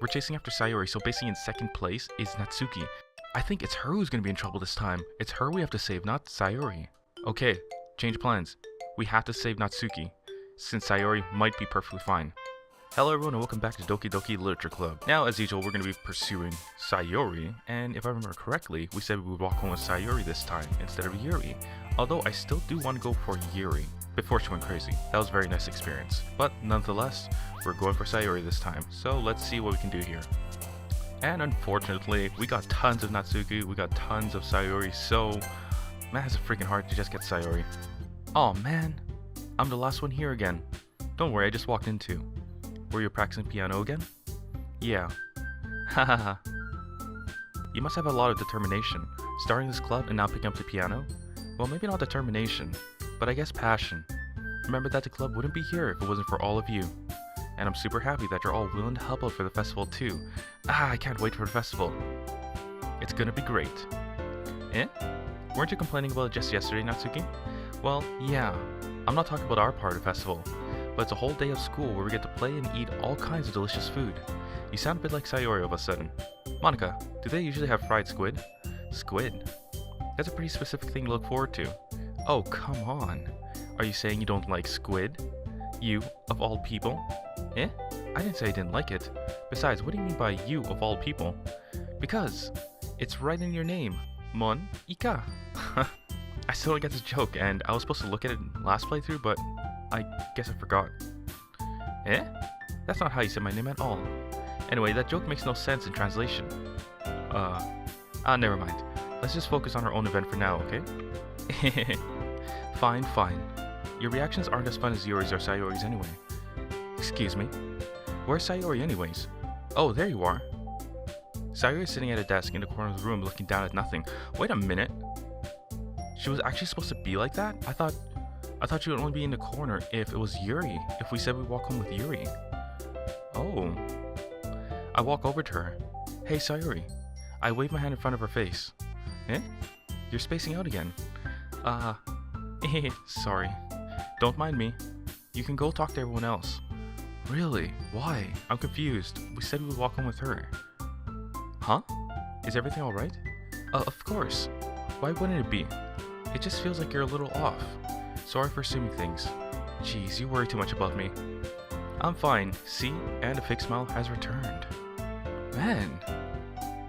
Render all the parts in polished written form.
We're chasing after Sayori, so basically in second place is Natsuki. I think it's her who's gonna be in trouble this time. It's her we have to save, not Sayori. Okay, change plans. We have to save Natsuki, since Sayori might be perfectly fine. Hello everyone and welcome back to Doki Doki Literature Club. Now, as usual, we're going to be pursuing Sayori, and if I remember correctly, we said we would walk home with Sayori this time, instead of Yuri. Although, I still do want to go for Yuri, before she went crazy. That was a very nice experience. But, nonetheless, we're going for Sayori this time, so let's see what we can do here. And unfortunately, we got tons of Natsuki, we got tons of Sayori, so... man, it's a freaking hard to just get Sayori. Aw man, I'm the last one here again. Don't worry, I just walked in too. Were you practicing piano again? Yeah. Hahaha. You must have a lot of determination. Starting this club and now picking up the piano? Well, maybe not determination, but I guess passion. Remember that the club wouldn't be here if it wasn't for all of you. And I'm super happy that you're all willing to help out for the festival too. I can't wait for the festival. It's gonna be great. Eh? Weren't you complaining about it just yesterday, Natsuki? Well, yeah. I'm not talking about our part of the festival. But it's a whole day of school where we get to play and eat all kinds of delicious food. You sound a bit like Sayori all of a sudden. Monika, do they usually have fried squid? Squid? That's a pretty specific thing to look forward to. Oh, come on. Are you saying you don't like squid? You, of all people? Eh? I didn't say I didn't like it. Besides, what do you mean by you, of all people? Because it's right in your name. Monika. I still don't get this joke, and I was supposed to look at it last playthrough, but I guess I forgot. Eh? That's not how you say my name at all. Anyway, that joke makes no sense in translation. Never mind. Let's just focus on our own event for now, okay? Fine, fine. Your reactions aren't as fun as Yuri's or Sayori's anyway. Excuse me? Where's Sayori anyways? Oh, there you are. Sayori is sitting at a desk in the corner of the room looking down at nothing. Wait a minute. She was actually supposed to be like that? I thought she would only be in the corner if it was Yuri, if we said we'd walk home with Yuri. Oh. I walk over to her. Hey Sayori. I wave my hand in front of her face. Eh? You're spacing out again. Sorry. Don't mind me. You can go talk to everyone else. Really? Why? I'm confused. We said we would walk home with her. Huh? Is everything alright? Of course. Why wouldn't it be? It just feels like you're a little off. Sorry for assuming things. Jeez, you worry too much about me. I'm fine. See? And a fake smile has returned. Man!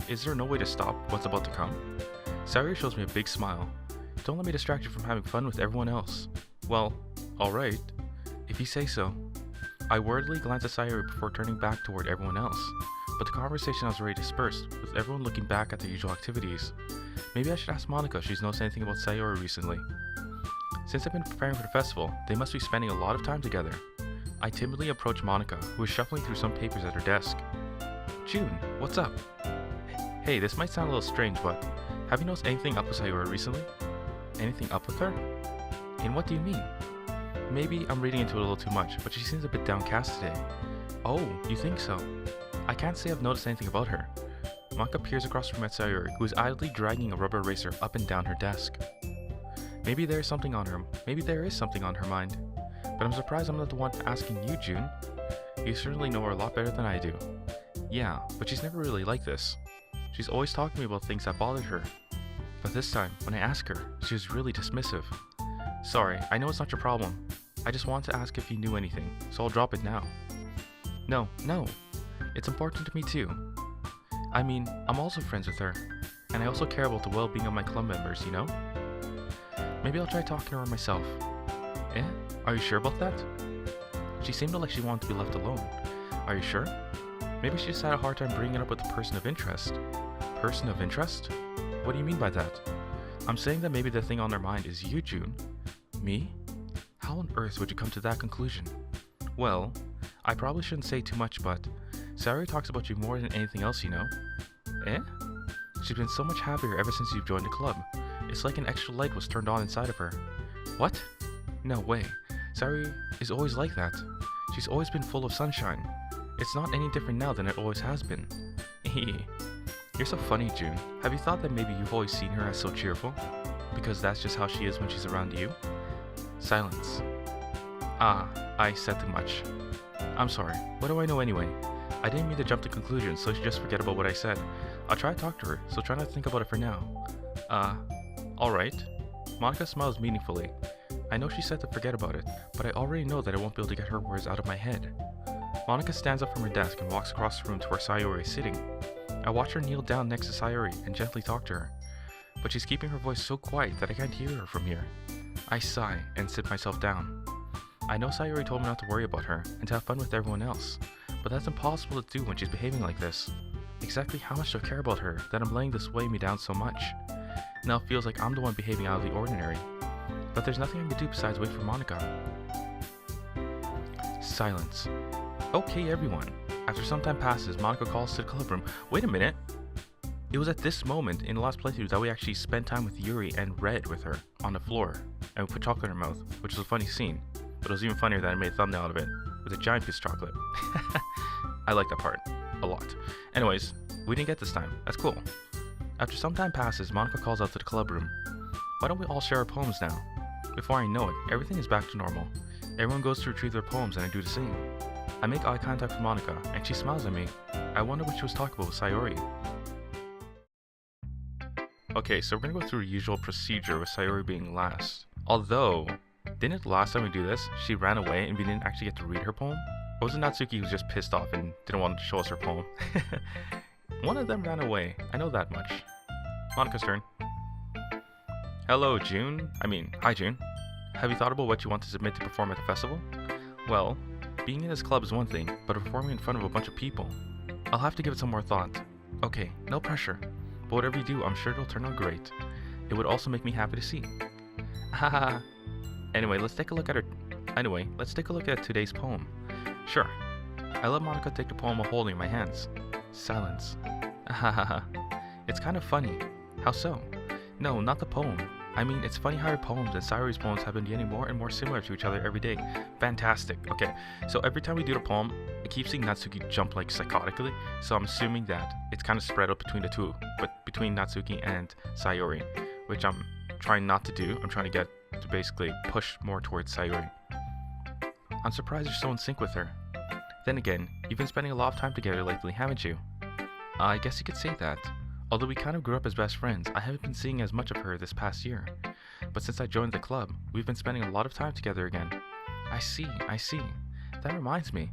Is there no way to stop what's about to come? Sayori shows me a big smile. Don't let me distract you from having fun with everyone else. Well, alright. If you say so. I worriedly glance at Sayori before turning back toward everyone else. But the conversation was already dispersed, with everyone looking back at their usual activities. Maybe I should ask Monika if she's noticed anything about Sayori recently. Since I've been preparing for the festival, they must be spending a lot of time together. I timidly approach Monika, who is shuffling through some papers at her desk. June, what's up? Hey, this might sound a little strange, but have you noticed anything up with Sayori recently? Anything up with her? And what do you mean? Maybe I'm reading into it a little too much, but she seems a bit downcast today. Oh, you think so? I can't say I've noticed anything about her. Monika peers across from Sayori, who is idly dragging a rubber eraser up and down her desk. Maybe there is something on her mind. But I'm surprised I'm not the one asking you, June. You certainly know her a lot better than I do. Yeah, but she's never really like this. She's always talking to me about things that bothered her. But this time, when I asked her, she was really dismissive. Sorry, I know it's not your problem. I just wanted to ask if you knew anything, so I'll drop it now. No. It's important to me too. I mean, I'm also friends with her, and I also care about the well-being of my club members, you know? Maybe I'll try talking to her myself. Eh? Are you sure about that? She seemed like she wanted to be left alone. Are you sure? Maybe she just had a hard time bringing it up with a person of interest. Person of interest? What do you mean by that? I'm saying that maybe the thing on her mind is you, June. Me? How on earth would you come to that conclusion? Well, I probably shouldn't say too much, but Sayori talks about you more than anything else, you know? Eh? She's been so much happier ever since you've joined the club. It's like an extra light was turned on inside of her. What? No way. Sayori is always like that. She's always been full of sunshine. It's not any different now than it always has been. You're so funny, June. Have you thought that maybe you've always seen her as so cheerful? Because that's just how she is when she's around you? Silence. I said too much. I'm sorry. What do I know anyway? I didn't mean to jump to conclusions, so she just forget about what I said. I'll try to talk to her, so try not to think about it for now. Alright. Monika smiles meaningfully. I know she said to forget about it, but I already know that I won't be able to get her words out of my head. Monika stands up from her desk and walks across the room to where Sayori is sitting. I watch her kneel down next to Sayori and gently talk to her, but she's keeping her voice so quiet that I can't hear her from here. I sigh and sit myself down. I know Sayori told me not to worry about her and to have fun with everyone else, but that's impossible to do when she's behaving like this. Exactly how much do I care about her that I'm letting this weigh me down so much? Now it feels like I'm the one behaving out of the ordinary. But there's nothing I can do besides wait for Monika. Silence. Okay, everyone. After some time passes, Monika calls to the clubroom. Wait a minute. It was at this moment in the last playthrough that we actually spent time with Yuri and read with her on the floor, and we put chocolate in her mouth, which was a funny scene. But it was even funnier that I made a thumbnail out of it with a giant piece of chocolate. I like that part a lot. Anyways, we didn't get this time. That's cool. After some time passes, Monika calls out to the clubroom. Why don't we all share our poems now? Before I know it, everything is back to normal. Everyone goes to retrieve their poems and I do the same. I make eye contact with Monika and she smiles at me. I wonder what she was talking about with Sayori. Okay, so we're gonna go through the usual procedure with Sayori being last. Although, didn't it the last time we do this, she ran away and we didn't actually get to read her poem? Or was it Natsuki who was just pissed off and didn't want to show us her poem? One of them ran away, I know that much. Monika's turn. Hello, June. Hi, June. Have you thought about what you want to submit to perform at the festival? Well, being in this club is one thing, but performing in front of a bunch of people, I'll have to give it some more thought. Okay, no pressure. But whatever you do, I'm sure it'll turn out great. It would also make me happy to see. Haha. Anyway, let's take a look at today's poem. Sure. I let Monika take the poem while holding it in my hands. Silence. Hahaha. It's kind of funny. How so? No, not the poem. It's funny how your poems and Sayori's poems have been getting more and more similar to each other every day. Fantastic. Okay, so every time we do the poem, I keep seeing Natsuki jump like psychotically, so I'm assuming that it's kind of spread out between the two, but between Natsuki and Sayori, which I'm trying not to do. I'm trying to get to basically push more towards Sayori. I'm surprised you're so in sync with her. Then again, you've been spending a lot of time together lately, haven't you? I guess you could say that. Although we kind of grew up as best friends, I haven't been seeing as much of her this past year. But since I joined the club, we've been spending a lot of time together again. I see. That reminds me.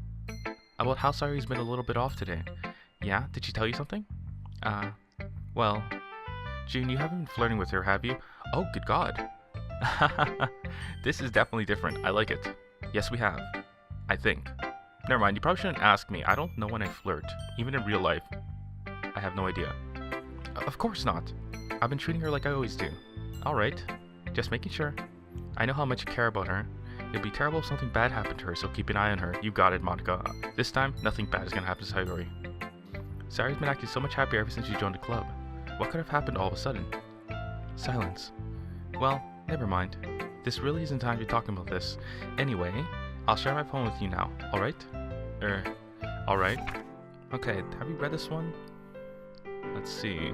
About how Sayori's been a little bit off today. Yeah, did she tell you something? Well, June, you haven't been flirting with her, have you? Oh, good God. This is definitely different. I like it. Yes, we have. I think. Never mind, you probably shouldn't ask me. I don't know when I flirt. Even in real life. I have no idea. Of course not. I've been treating her like I always do. Alright. Just making sure. I know how much you care about her. It'd be terrible if something bad happened to her, so keep an eye on her. You got it, Monika. This time, nothing bad is gonna happen to Sayori. Sayori's been acting so much happier ever since she joined the club. What could have happened all of a sudden? Silence. Well, never mind. This really isn't time to be talking about this. Anyway, I'll share my poem with you now, alright? Alright. Okay, have you read this one? Let's see.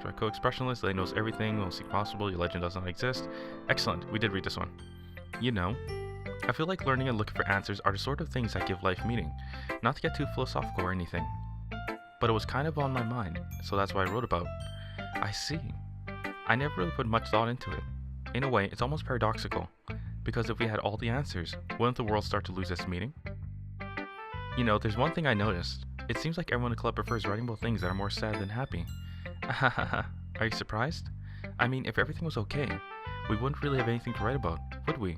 Draco expressionless, Lay knows everything, won't seek possible, your legend does not exist. Excellent, we did read this one. You know, I feel like learning and looking for answers are the sort of things that give life meaning. Not to get too philosophical or anything. But it was kind of on my mind, so that's what I wrote about. I see. I never really put much thought into it. In a way, it's almost paradoxical. Because if we had all the answers, wouldn't the world start to lose its meaning? You know, there's one thing I noticed. It seems like everyone in the club prefers writing about things that are more sad than happy. Are you surprised? If everything was okay, we wouldn't really have anything to write about, would we?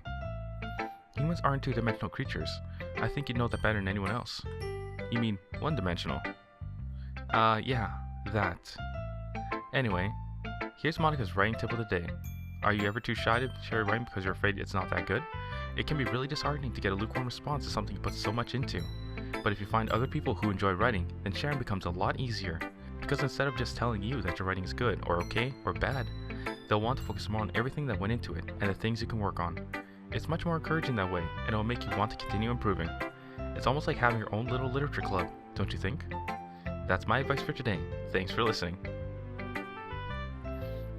Humans aren't two-dimensional creatures. I think you'd know that better than anyone else. You mean one-dimensional? Yeah, that. Anyway, here's Monika's writing tip of the day. Are you ever too shy to share your writing because you're afraid it's not that good? It can be really disheartening to get a lukewarm response to something you put so much into. But if you find other people who enjoy writing, then sharing becomes a lot easier. Because instead of just telling you that your writing is good, or okay, or bad, they'll want to focus more on everything that went into it, and the things you can work on. It's much more encouraging that way, and it'll make you want to continue improving. It's almost like having your own little literature club, don't you think? That's my advice for today. Thanks for listening.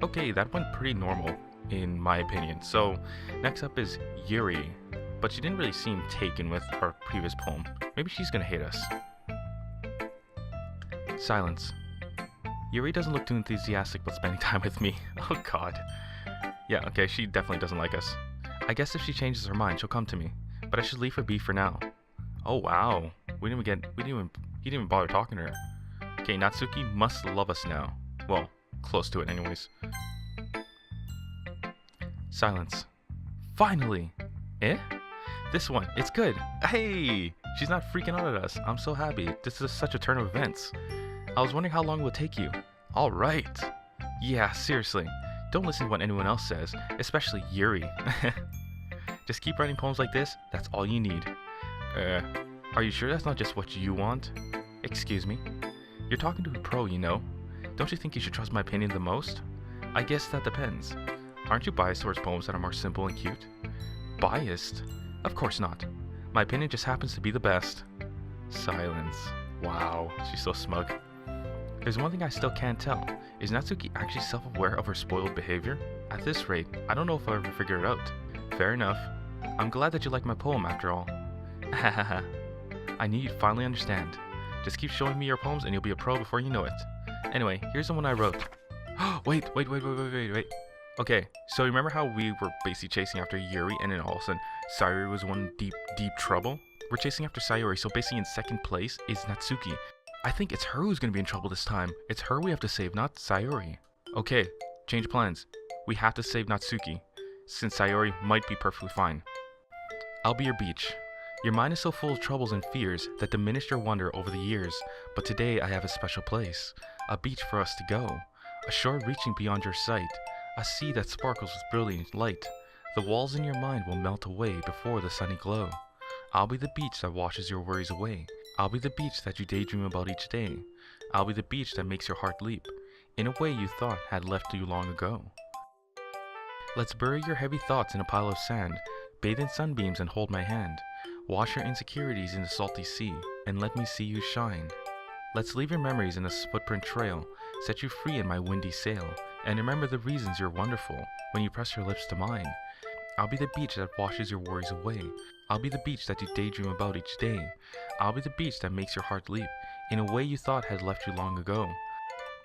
Okay, that went pretty normal, in my opinion. So, next up is Yuri. But she didn't really seem taken with our previous poem. Maybe she's gonna hate us. Silence. Yuri doesn't look too enthusiastic about spending time with me. Oh god. Yeah, okay, she definitely doesn't like us. I guess if she changes her mind, she'll come to me. But I should leave her be for now. Oh wow. He didn't even bother talking to her. Okay, Natsuki must love us now. Well, close to it anyways. Silence. Finally! Eh? This one, it's good. Hey! She's not freaking out at us. I'm so happy. This is such a turn of events. I was wondering how long it would take you. Alright. Yeah, seriously. Don't listen to what anyone else says, especially Yuri. Just keep writing poems like this, that's all you need. Are you sure that's not just what you want? Excuse me? You're talking to a pro, you know. Don't you think you should trust my opinion the most? I guess that depends. Aren't you biased towards poems that are more simple and cute? Biased? Of course not. My opinion just happens to be the best. Silence. Wow, she's so smug. There's one thing I still can't tell. Is Natsuki actually self-aware of her spoiled behavior? At this rate, I don't know if I'll ever figure it out. Fair enough. I'm glad that you like my poem after all. Hahaha. I knew you'd finally understand. Just keep showing me your poems and you'll be a pro before you know it. Anyway, here's the one I wrote. Wait. Okay, so remember how we were basically chasing after Yuri and then all of a sudden Sayori was in deep trouble? We're chasing after Sayori, so basically in second place is Natsuki. I think it's her who's gonna be in trouble this time. It's her we have to save, not Sayori. Okay, change plans. We have to save Natsuki, since Sayori might be perfectly fine. I'll be your beach. Your mind is so full of troubles and fears that diminished your wonder over the years, but today I have a special place. A beach for us to go. A shore reaching beyond your sight. A sea that sparkles with brilliant light. The walls in your mind will melt away before the sunny glow. I'll be the beach that washes your worries away. I'll be the beach that you daydream about each day. I'll be the beach that makes your heart leap, in a way you thought had left you long ago. Let's bury your heavy thoughts in a pile of sand, bathe in sunbeams and hold my hand. Wash your insecurities in the salty sea, and let me see you shine. Let's leave your memories in a footprint trail, set you free in my windy sail, and remember the reasons you're wonderful when you press your lips to mine. I'll be the beach that washes your worries away. I'll be the beach that you daydream about each day. I'll be the beach that makes your heart leap, in a way you thought had left you long ago.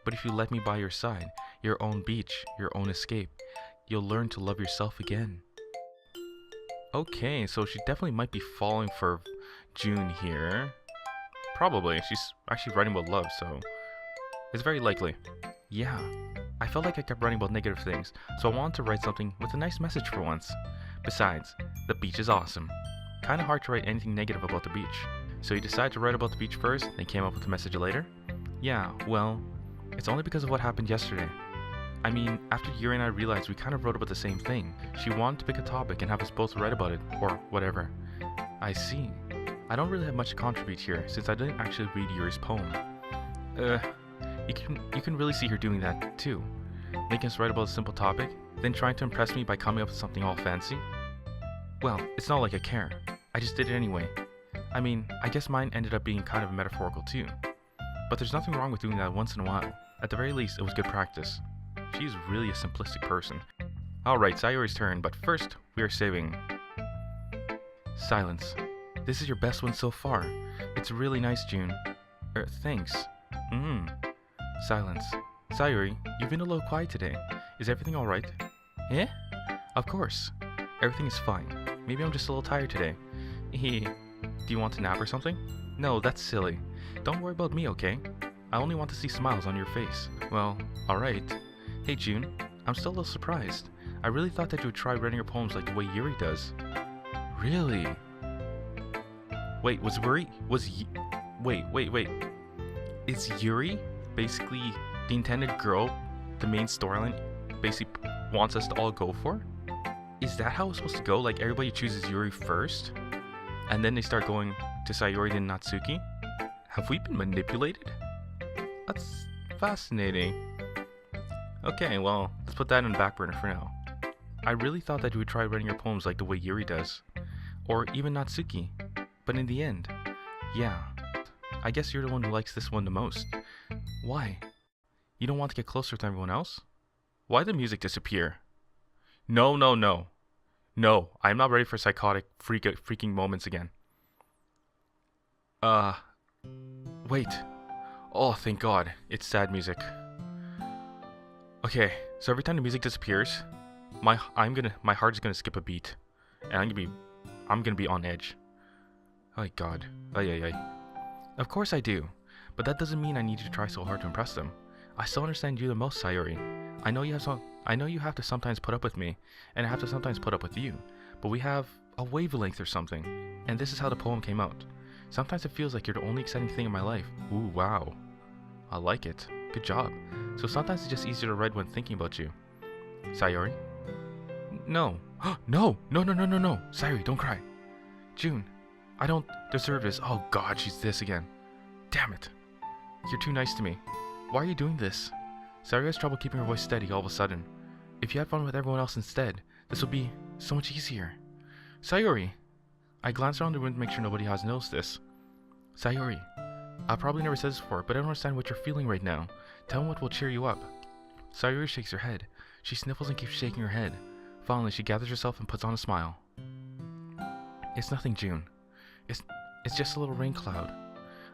But if you let me by your side, your own beach, your own escape, you'll learn to love yourself again. Okay, so she definitely might be falling for June here. Probably. She's actually writing about love, so it's very likely. Yeah, I felt like I kept writing about negative things, so I wanted to write something with a nice message for once. Besides, the beach is awesome. Kinda hard to write anything negative about the beach. So you decided to write about the beach first, then came up with the message later? Yeah, well, it's only because of what happened yesterday. I mean, after Yuri and I realized we kind of wrote about the same thing, she wanted to pick a topic and have us both write about it, or whatever. I see. I don't really have much to contribute here, since I didn't actually read Yuri's poem. You can really see her doing that, too. Making us write about a simple topic, then trying to impress me by coming up with something all fancy. Well, it's not like I care. I just did it anyway. I mean, I guess mine ended up being kind of metaphorical too. But there's nothing wrong with doing that once in a while. At the very least, it was good practice. She's really a simplistic person. Alright, Sayori's turn, but first, we are saving. Silence. This is your best one so far. It's really nice, June. Thanks. Silence. Sayori, you've been a little quiet today. Is everything alright? Eh? Of course. Everything is fine. Maybe I'm just a little tired today. Do you want to nap or something? No, that's silly. Don't worry about me, okay? I only want to see smiles on your face. Well, alright. Hey June, I'm still a little surprised. I really thought that you would try writing your poems like the way Yuri does. Really? Wait, wait. Is Yuri basically the intended girl the main storyline basically wants us to all go for? Is that how it's supposed to go? Like everybody chooses Yuri first, and then they start going to Sayori and Natsuki? Have we been manipulated? That's fascinating. Okay, well, let's put that in the back burner for now. I really thought that you would try writing your poems like the way Yuri does, or even Natsuki, but in the end, yeah, I guess you're the one who likes this one the most. Why? You don't want to get closer to everyone else? Why did the music disappear? No, I'm not ready for psychotic freaking moments again. Wait. Oh, thank God. It's sad music. Okay, so every time the music disappears, my heart is gonna skip a beat, and I'm gonna be on edge. Oh God. Ay. Of course I do, but that doesn't mean I need you to try so hard to impress them. I still understand you the most, Sayori. I know you have to sometimes put up with me, and I have to sometimes put up with you, but we have a wavelength or something, and this is how the poem came out. Sometimes it feels like you're the only exciting thing in my life. Ooh, wow. I like it. Good job. So sometimes it's just easier to write when thinking about you. Sayori? No. No. Sayori, don't cry. June, I don't deserve this. Oh God, she's this again. Damn it. You're too nice to me. Why are you doing this? Sayori has trouble keeping her voice steady all of a sudden. If you had fun with everyone else instead, this would be so much easier. Sayori! I glanced around the room to make sure nobody has noticed this. Sayori, I probably never said this before, but I don't understand what you're feeling right now. Tell me what will cheer you up. Sayori shakes her head. She sniffles and keeps shaking her head. Finally, she gathers herself and puts on a smile. It's nothing, June. It's just a little rain cloud.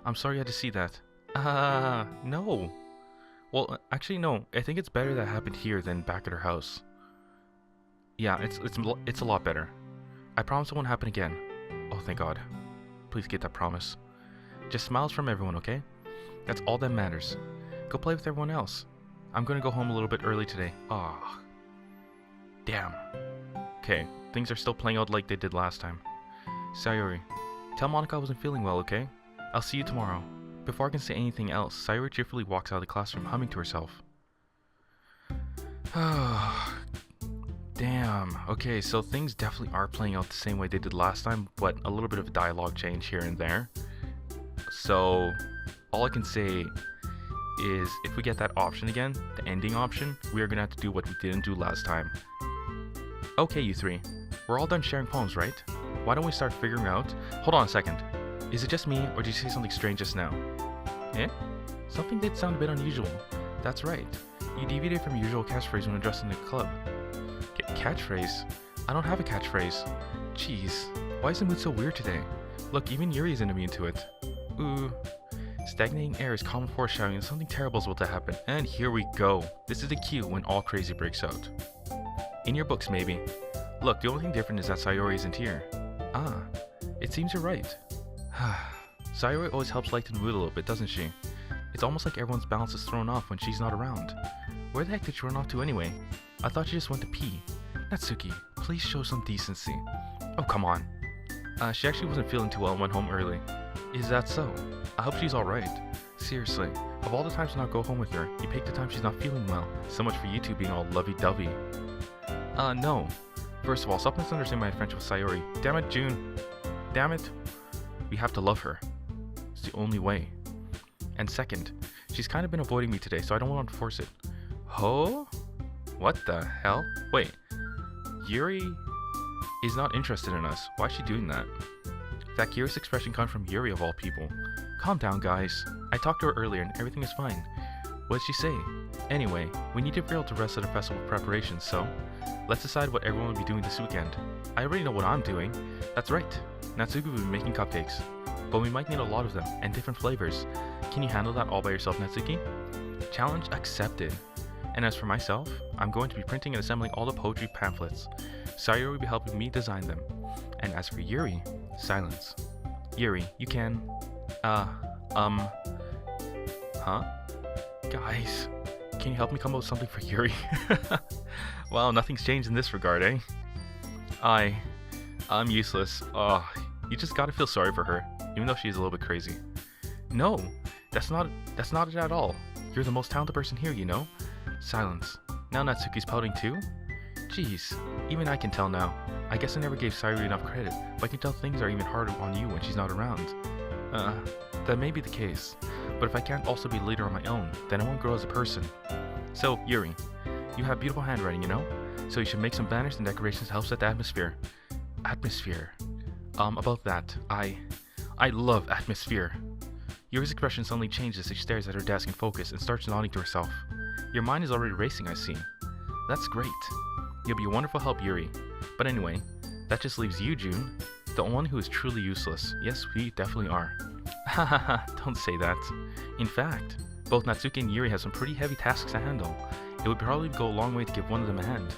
I'm sorry you had to see that. No. Well, actually, no. I think it's better that happened here than back at her house. Yeah, it's a lot better. I promise it won't happen again. Oh, thank God. Please get that promise. Just smiles from everyone, okay? That's all that matters. Go play with everyone else. I'm gonna go home a little bit early today. Ah. Damn. Okay, things are still playing out like they did last time. Sayori, tell Monika I wasn't feeling well, okay? I'll see you tomorrow. Before I can say anything else, Sayori cheerfully walks out of the classroom, humming to herself. Damn. Okay, so things definitely are playing out the same way they did last time, but a little bit of a dialogue change here and there. So, all I can say is if we get that option again, the ending option, we are gonna have to do what we didn't do last time. Okay, you three. We're all done sharing poems, right? Why don't we start figuring out... Hold on a second. Is it just me, or did you say something strange just now? Eh? Something did sound a bit unusual. That's right. You deviated from your usual catchphrase when addressing the club. Catchphrase? I don't have a catchphrase. Jeez, why is the mood so weird today? Look, even Yuri isn't immune to it. Ooh. Stagnating air is common foreshadowing and something terrible is about to happen. And here we go. This is the cue when all crazy breaks out. In your books, maybe. Look, the only thing different is that Sayori isn't here. Ah, it seems you're right. Sayori always helps lighten the mood a little bit, doesn't she? It's almost like everyone's balance is thrown off when she's not around. Where the heck did she run off to anyway? I thought she just went to pee. Natsuki, please show some decency. Oh, come on. She actually wasn't feeling too well and went home early. Is that so? I hope she's alright. Seriously, of all the times to not go home with her, you picked the time she's not feeling well. So much for you two being all lovey-dovey. No. First of all, stop misunderstanding my friendship with Sayori. Damn it, June. Damn it. We have to love her. It's the only way. And second, she's kind of been avoiding me today, so I don't want to force it. Ho? What the hell? Wait. Yuri is not interested in us. Why is she doing that? That curious expression comes from Yuri of all people. Calm down, guys. I talked to her earlier and everything is fine. What did she say? Anyway, we need to be able to rest at the festival preparations, so let's decide what everyone will be doing this weekend. I already know what I'm doing. That's right. Natsuki will be making cupcakes. But we might need a lot of them, and different flavors. Can you handle that all by yourself, Natsuki? Challenge accepted. And as for myself, I'm going to be printing and assembling all the poetry pamphlets. Sayori will be helping me design them. And as for Yuri, silence. Yuri, you can... Huh? Guys, can you help me come up with something for Yuri? Wow, nothing's changed in this regard, eh? I'm useless. You just gotta feel sorry for her, even though she's a little bit crazy. No, that's not it at all. You're the most talented person here, you know? Silence. Now Natsuki's pouting too? Jeez, even I can tell now. I guess I never gave Sayori enough credit, but I can tell things are even harder on you when she's not around. That may be the case, but if I can't also be a leader on my own, then I won't grow as a person. So, Yuri, you have beautiful handwriting, you know? So you should make some banners and decorations to help set the atmosphere. Atmosphere. About that, I love atmosphere. Yuri's expression suddenly changes as she stares at her desk in focus and starts nodding to herself. Your mind is already racing, I see. That's great. You'll be a wonderful help, Yuri. But anyway, that just leaves you, June, the one who is truly useless. Yes, we definitely are. Hahaha, don't say that. In fact, both Natsuki and Yuri have some pretty heavy tasks to handle. It would probably go a long way to give one of them a hand.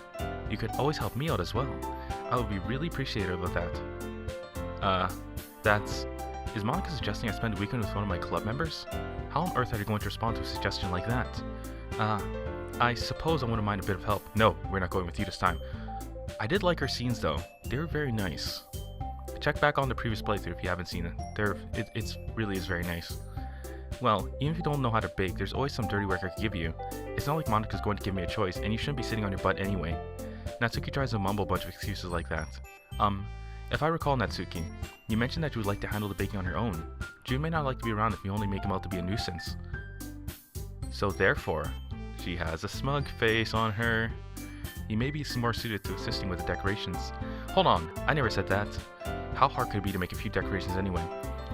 You could always help me out as well. I would be really appreciative of that. That's... Is Monika suggesting I spend a weekend with one of my club members? How on earth are you going to respond to a suggestion like that? I suppose I wouldn't mind a bit of help. No, we're not going with you this time. I did like her scenes though. They were very nice. Check back on the previous playthrough if you haven't seen it. It really is very nice. Well, even if you don't know how to bake, there's always some dirty work I could give you. It's not like Monika's going to give me a choice, and you shouldn't be sitting on your butt anyway. Natsuki tries to mumble a bunch of excuses like that. If I recall, Natsuki, you mentioned that you would like to handle the baking on your own. June may not like to be around if you only make him out to be a nuisance. So therefore, she has a smug face on her. He may be more suited to assisting with the decorations. Hold on, I never said that. How hard could it be to make a few decorations anyway?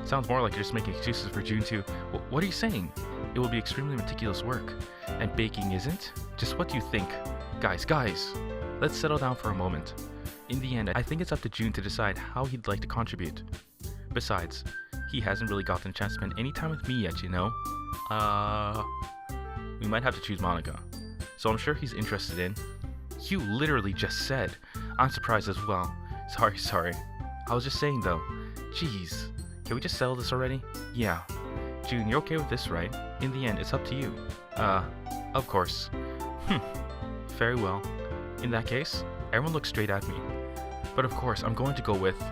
Sounds more like you're just making excuses for June to... What are you saying? It will be extremely meticulous work. And baking isn't? Just what do you think? Guys, let's settle down for a moment. In the end, I think it's up to June to decide how he'd like to contribute. Besides, he hasn't really gotten a chance to spend any time with me yet, you know? We might have to choose Monika. So I'm sure he's interested in... You literally just said. I'm surprised as well. Sorry. I was just saying though. Jeez. Can we just settle this already? Yeah. June, you're okay with this, right? In the end, it's up to you. Of course. Very well. In that case, everyone look straight at me. But of course, I'm going to go with...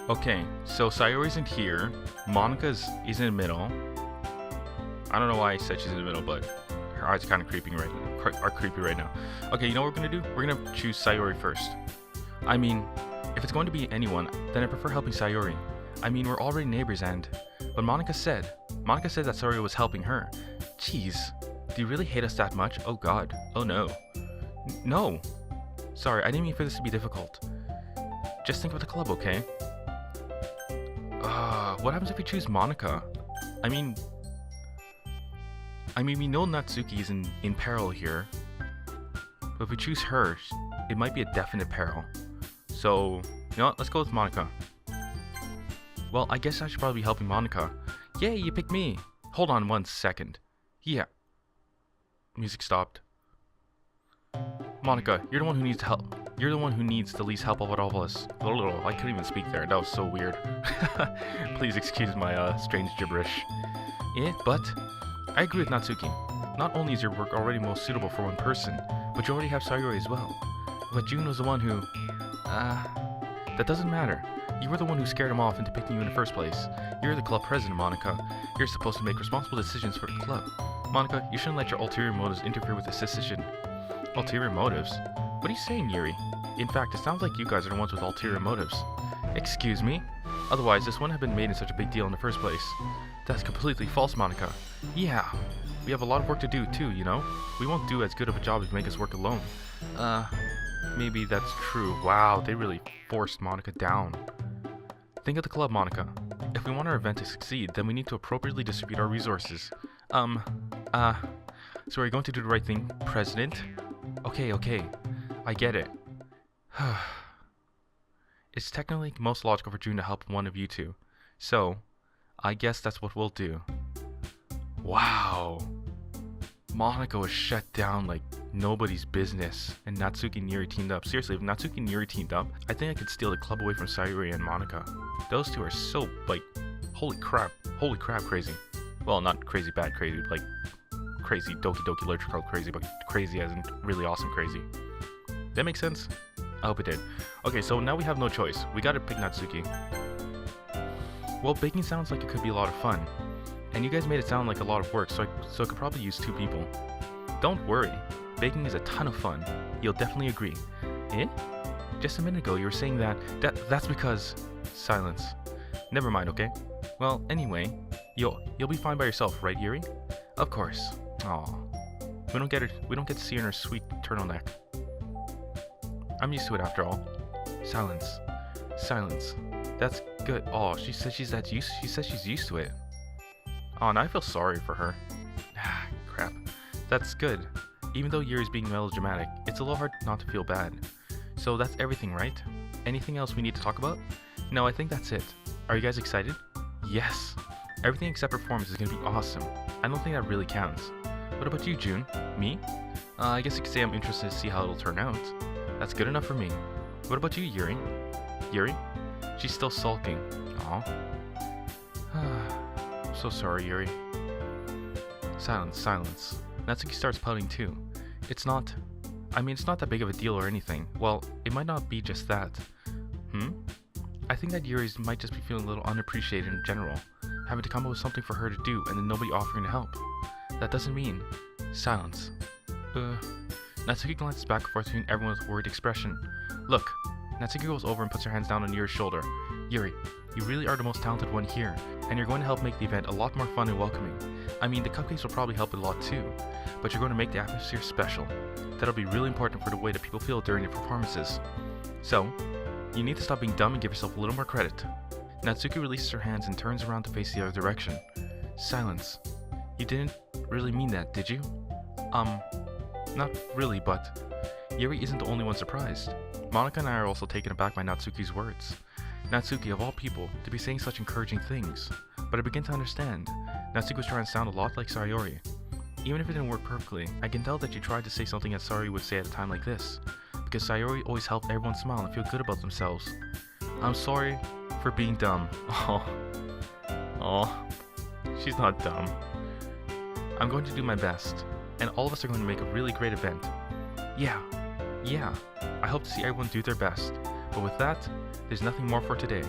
Okay, so Sayori isn't here. Monika's is in the middle. I don't know why I said she's in the middle, but her eyes are kind of creepy right now. Okay, you know what we're going to do? We're going to choose Sayori first. I mean, if it's going to be anyone, then I prefer helping Sayori. I mean, we're already neighbors and... But Monika said that Sayori was helping her. Jeez, do you really hate us that much? Oh god. Oh no. No. Sorry, I didn't mean for this to be difficult. Just think of the club, okay? What happens if we choose Monika? I mean, we know Natsuki is in peril here. But if we choose her, it might be a definite peril. So, you know what? Let's go with Monika. Well, I guess I should probably be helping Monika. Yay, you picked me! Hold on 1 second. Yeah. Music stopped. Monika, you're the one who needs help. You're the one who needs the least help of all of us. I couldn't even speak there. That was so weird. Please excuse my strange gibberish. Yeah, but I agree with Natsuki. Not only is your work already most suitable for one person, but you already have Sayori as well. But June was the one who... that doesn't matter. You were the one who scared him off into picking you in the first place. You're the club president, Monika. You're supposed to make responsible decisions for the club. Monika, you shouldn't let your ulterior motives interfere with this decision. Ulterior motives? What are you saying, Yuri? In fact, it sounds like you guys are the ones with ulterior motives. Excuse me? Otherwise, this wouldn't have been made in such a big deal in the first place. That's completely false, Monika. Yeah. We have a lot of work to do, too, you know? We won't do as good of a job as make us work alone. Maybe that's true. Wow, they really forced Monika down. Think of the club, Monika. If we want our event to succeed, then we need to appropriately distribute our resources. So are you going to do the right thing, President? Okay. I get it. It's technically most logical for June to help one of you two. So, I guess that's what we'll do. Wow. Monika was shut down like nobody's business, and Natsuki and Yuri teamed up. Seriously, if Natsuki and Yuri teamed up, I think I could steal the club away from Sayori and Monika. Those two are so, like, holy crap crazy. Well, not crazy bad crazy, like, crazy Doki Doki Literature Club crazy, but crazy as in really awesome crazy. That makes sense? I hope it did. Okay, so now we have no choice. We gotta pick Natsuki. Well, baking sounds like it could be a lot of fun. And you guys made it sound like a lot of work, so it could probably use 2 people. Don't worry. Baking is a ton of fun. You'll definitely agree. Eh? Just a minute ago you were saying that's because... Silence. Never mind, okay? Well, anyway, you'll be fine by yourself, right, Yuri? Of course. Aw. We don't get to see her in her sweet turtleneck. I'm used to it after all. Silence. That's good. Oh, she says she's used to it. Oh, now I feel sorry for her. Ah, crap. That's good. Even though Yuri's being melodramatic, it's a little hard not to feel bad. So that's everything, right? Anything else we need to talk about? No, I think that's it. Are you guys excited? Yes. Everything except performance is gonna be awesome. I don't think that really counts. What about you, June? Me? I guess you could say I'm interested to see how it'll turn out. That's good enough for me. What about you, Yuri? Yuri? She's still sulking. Aw. I'm so sorry, Yuri. Silence. Natsuki starts pouting too. It's not that big of a deal or anything. Well, it might not be just that. I think that Yuri might just be feeling a little unappreciated in general, having to come up with something for her to do and then nobody offering to help. That doesn't mean... Silence. Natsuki glances back and forth between everyone with a worried expression. Look. Natsuki goes over and puts her hands down on Yuri's shoulder. Yuri, you really are the most talented one here, and you're going to help make the event a lot more fun and welcoming. I mean, the cupcakes will probably help a lot too, but you're going to make the atmosphere special. That'll be really important for the way that people feel during the performances. So, you need to stop being dumb and give yourself a little more credit. Natsuki releases her hands and turns around to face the other direction. Silence. You didn't really mean that, did you? Not really, but... Yuri isn't the only one surprised. Monika and I are also taken aback by Natsuki's words. Natsuki, of all people, to be saying such encouraging things. But I begin to understand. Natsuki was trying to sound a lot like Sayori. Even if it didn't work perfectly, I can tell that she tried to say something that Sayori would say at a time like this. Because Sayori always helped everyone smile and feel good about themselves. I'm sorry for being dumb. Oh, she's not dumb. I'm going to do my best, and all of us are going to make a really great event. Yeah, I hope to see everyone do their best. But with that, there's nothing more for today,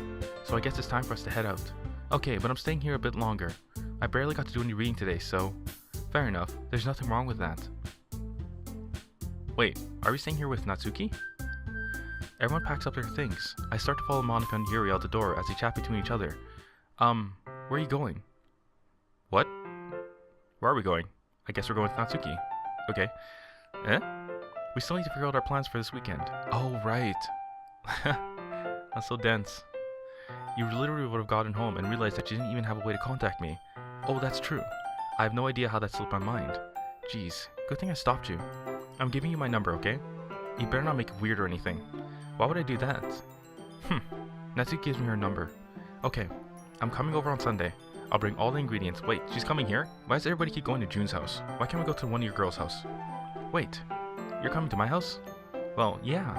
so I guess it's time for us to head out. Okay, but I'm staying here a bit longer. I barely got to do any reading today, so... Fair enough, there's nothing wrong with that. Wait, are we staying here with Natsuki? Everyone packs up their things. I start to follow Monika and Yuri out the door as they chat between each other. Where are you going? What? Where are we going? I guess we're going with Natsuki. Okay. We still need to figure out our plans for this weekend. Oh, right. That's so dense. You literally would have gotten home and realized that you didn't even have a way to contact me. Oh, that's true. I have no idea how that slipped my mind. Jeez, good thing I stopped you. I'm giving you my number, okay? You better not make it weird or anything. Why would I do that? Natsuki gives me her number. Okay, I'm coming over on Sunday. I'll bring all the ingredients. Wait, she's coming here? Why does everybody keep going to June's house? Why can't we go to one of your girls' house? Wait, you're coming to my house? Well, yeah.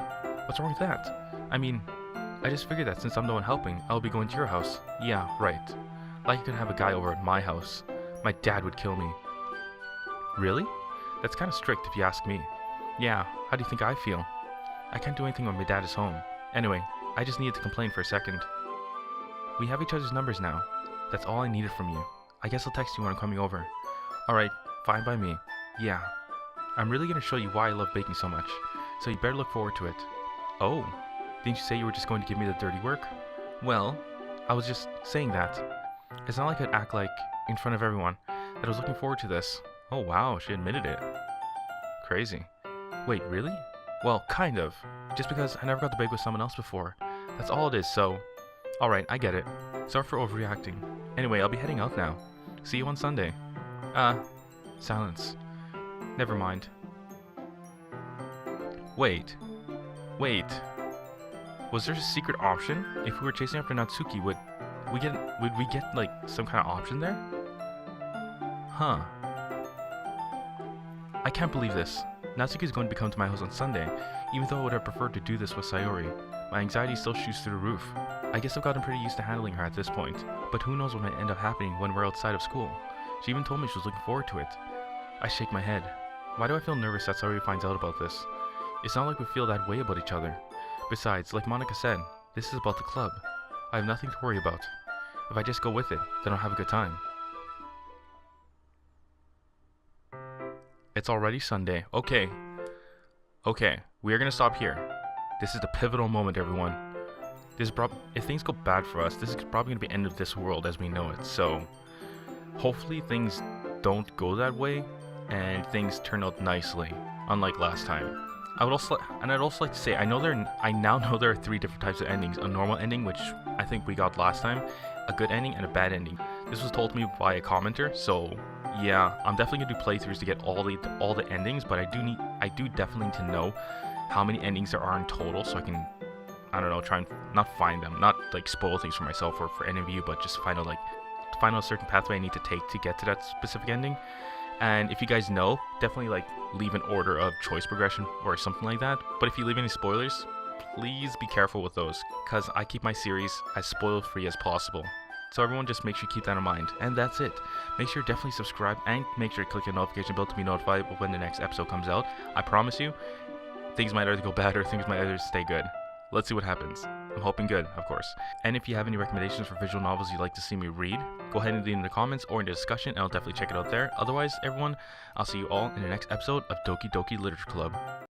What's wrong with that? I mean, I just figured that since I'm the one helping, I'll be going to your house. Yeah, right. Like you could have a guy over at my house. My dad would kill me. Really? That's kind of strict if you ask me. Yeah, how do you think I feel? I can't do anything when my dad is home. Anyway, I just needed to complain for a second. We have each other's numbers now. That's all I needed from you. I guess I'll text you when I'm coming over. Alright, fine by me. Yeah. I'm really gonna show you why I love baking so much, so you better look forward to it. Oh, didn't you say you were just going to give me the dirty work? Well, I was just saying that. It's not like I'd act like, in front of everyone, that I was looking forward to this. Oh wow, she admitted it. Crazy. Wait, really? Well, kind of. Just because I never got to bake with someone else before. That's all it is, so... Alright, I get it. Sorry for overreacting. Anyway, I'll be heading out now. See you on Sunday. Silence. Never mind. Wait. Was there a secret option? If we were chasing after Natsuki, would we get like some kind of option there? Huh. I can't believe this. Natsuki is going to be coming to my house on Sunday, even though I would have preferred to do this with Sayori. My anxiety still shoots through the roof. I guess I've gotten pretty used to handling her at this point, but who knows what might end up happening when we're outside of school. She even told me she was looking forward to it. I shake my head. Why do I feel nervous that Sayori finds out about this? It's not like we feel that way about each other. Besides, like Monika said, this is about the club. I have nothing to worry about. If I just go with it, then I'll have a good time. It's already Sunday. Okay, we are gonna stop here. This is the pivotal moment, everyone. If things go bad for us, this is probably gonna be the end of this world as we know it. So, hopefully things don't go that way, and things turn out nicely, unlike last time. I'd also like to say, I now know there are 3 different types of endings: a normal ending, which I think we got last time, a good ending, and a bad ending. This was told to me by a commenter, so yeah, I'm definitely gonna do playthroughs to get all the endings, but I do definitely need to know how many endings there are in total, so I can, I don't know, try and not find them, not like spoil things for myself or for any of you, but just find out like find out a certain pathway I need to take to get to that specific ending. And if you guys know, definitely like leave an order of choice progression or something like that. But if you leave any spoilers, please be careful with those, because I keep my series as spoiler free as possible. So everyone, just make sure you keep that in mind. And that's it. Make sure you definitely subscribe and make sure to click the notification bell to be notified of when the next episode comes out. I promise you, things might either go bad or things might either stay good. Let's see what happens. I'm hoping good, of course. And if you have any recommendations for visual novels you'd like to see me read, go ahead and leave in the comments or in the discussion, and I'll definitely check it out there. Otherwise, everyone, I'll see you all in the next episode of Doki Doki Literature Club.